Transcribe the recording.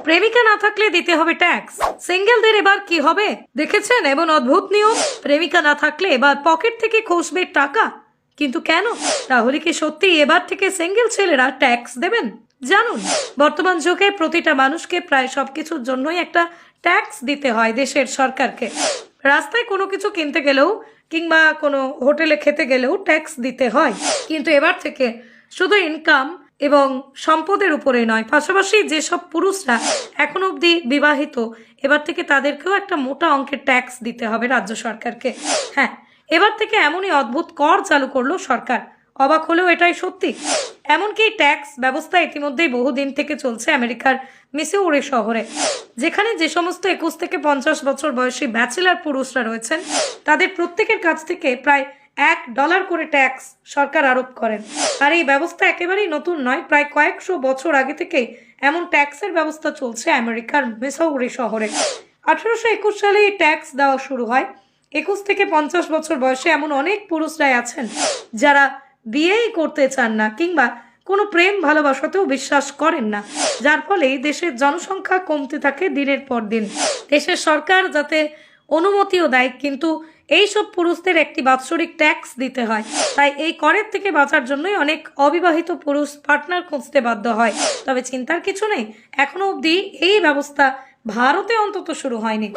প্রেমিকা না থাকলে দিতে হবে ট্যাক্স। সিঙ্গেলদের এবার কি হবে দেখেছেন? এমন অদ্ভুত নিয়ম। প্রেমিকা না থাকলে এবার পকেট থেকে খসবে টাকা। কিন্তু কেন? তাহলে কি সত্যি এবার থেকে সিঙ্গেল ছেলেরা ট্যাক্স দেবেন? জানুন। বর্তমান যুগে প্রতিটা মানুষকে প্রায় সবকিছুর জন্যই একটা ট্যাক্স দিতে হয় দেশের সরকারকে। রাস্তায় কোনো কিছু কিনতে গেলেও কিংবা কোনো হোটেলে খেতে গেলেও ট্যাক্স দিতে হয়। কিন্তু এবার থেকে শুধু ইনকাম এবং সম্পদের উপরে নয়, পাশাপাশি যেসব পুরুষরা এখন অবধি বিবাহিত, এবার থেকে তাদেরকেও একটা মোটা অঙ্কের ট্যাক্স দিতে হবে রাজ্য সরকারকে। হ্যাঁ, এবার থেকে এমনই অদ্ভুত কর চালু করলো সরকার। অবাক হলেও এটাই সত্যি। এমনকি ট্যাক্স ব্যবস্থা ইতিমধ্যেই বহুদিন থেকে চলছে আমেরিকার মিসৌরি শহরে, যেখানে যে সমস্ত 21 থেকে 50 বছর বয়সী ব্যাচেলার পুরুষরা রয়েছেন তাদের প্রত্যেকের কাছ থেকে প্রায় $1 করে ট্যাক্স সরকার আরোপ করেন। আর এই ব্যবস্থা একেবারেই নতুন নয়, প্রায় কয়েকশো বছর আগে থেকেই এমন ট্যাক্সের ব্যবস্থা চলছে আমেরিকার মিসৌরি শহরে। 1821 সালে এই ট্যাক্স দেওয়া শুরু হয়। 21 থেকে 50 বছর বয়সে এমন অনেক পুরুষরাই আছেন যারা বিয়েই করতে চান না কিংবা কোনো প্রেম ভালোবাসাতেও বিশ্বাস করেন না, যার ফলে দেশের জনসংখ্যা কমতে থাকে দিনের পর দিন। দেশের সরকার যাতে অনুমতিও দেয়, কিন্তু এইসব পুরুষদের একটি বাৎসরিক ট্যাক্স দিতে হয়। তাই এই করের থেকে বাঁচার জন্যই অনেক অবিবাহিত পুরুষ পার্টনার খুঁজতে বাধ্য হয়। তবে চিন্তার কিছু নেই, এখনো অবধি এই ব্যবস্থা ভারতে অন্তত শুরু হয়নি।